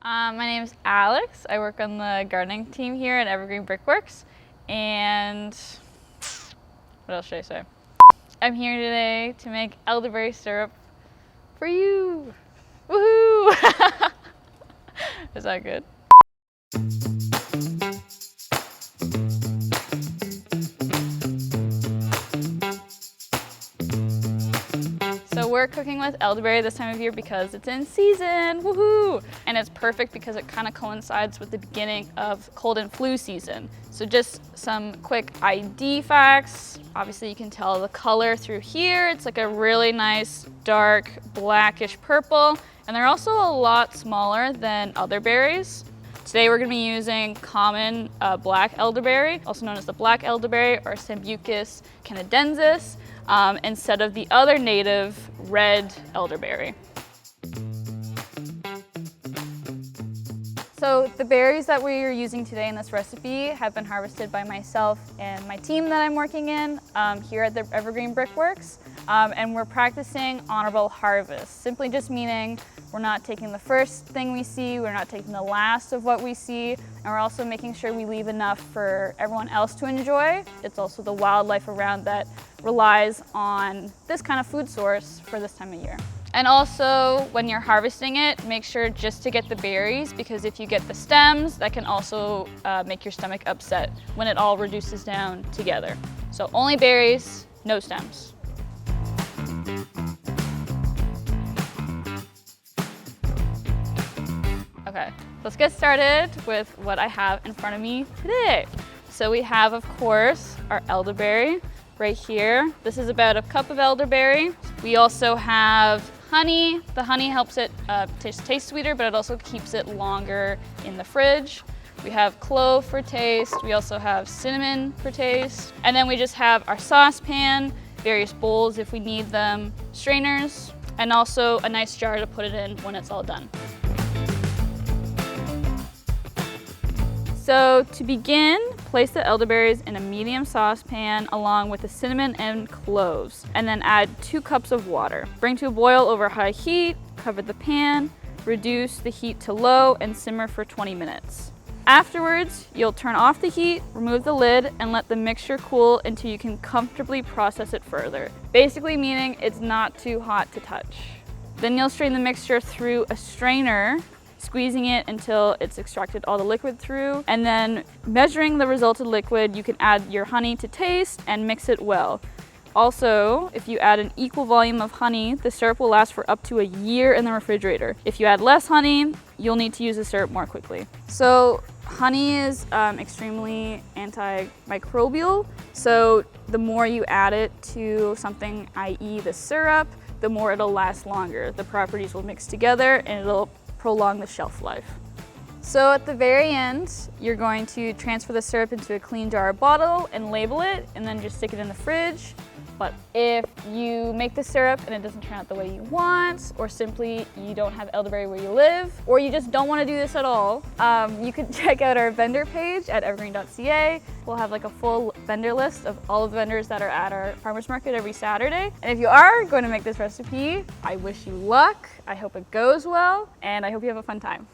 My name is Alex. I work on the gardening team here at Evergreen Brickworks. And what else should I say? I'm here today to make elderberry syrup for you. Woohoo! Is that good? So we're cooking with elderberry this time of year because it's in season, woohoo! And it's perfect because it kind of coincides with the beginning of cold and flu season. So just some quick ID facts. Obviously you can tell the color through here. It's like a really nice dark blackish purple. And they're also a lot smaller than other berries. Today we're going to be using common black elderberry, also known as the black elderberry or Sambucus canadensis, instead of the other native red elderberry. So the berries that we are using today in this recipe have been harvested by myself and my team that I'm working in here at the Evergreen Brickworks. And we're practicing honorable harvest, simply just meaning we're not taking the first thing we see, we're not taking the last of what we see, and we're also making sure we leave enough for everyone else to enjoy. It's also the wildlife around that relies on this kind of food source for this time of year. And also, when you're harvesting it, make sure just to get the berries, because if you get the stems, that can also make your stomach upset when it all reduces down together. So only berries, no stems. Okay, let's get started with what I have in front of me today. So we have, of course, our elderberry right here. This is about a cup of elderberry. We also have honey. The honey helps it taste sweeter, but it also keeps it longer in the fridge. We have clove for taste. We also have cinnamon for taste. And then we just have our saucepan, various bowls if we need them, strainers, and also a nice jar to put it in when it's all done. So to begin, place the elderberries in a medium saucepan along with the cinnamon and cloves, and then add 2 cups of water. Bring to a boil over high heat, cover the pan, reduce the heat to low, and simmer for 20 minutes. Afterwards, you'll turn off the heat, remove the lid, and let the mixture cool until you can comfortably process it further. Basically meaning it's not too hot to touch. Then you'll strain the mixture through a strainer, squeezing it until it's extracted all the liquid through, and then measuring the resulted liquid, you can add your honey to taste and mix it well. Also, if you add an equal volume of honey, the syrup will last for up to a year in the refrigerator. If you add less honey, you'll need to use the syrup more quickly. So honey is extremely antimicrobial, so the more you add it to something, i.e. the syrup, the more it'll last longer. The properties will mix together and it'll prolong the shelf life. So at the very end, you're going to transfer the syrup into a clean jar or bottle and label it, and then just stick it in the fridge. But if you make the syrup and it doesn't turn out the way you want, or simply you don't have elderberry where you live, or you just don't want to do this at all, you can check out our vendor page at evergreen.ca. We'll have like a full vendor list of all of the vendors that are at our farmers market every Saturday. And if you are going to make this recipe, I wish you luck. I hope it goes well, and I hope you have a fun time.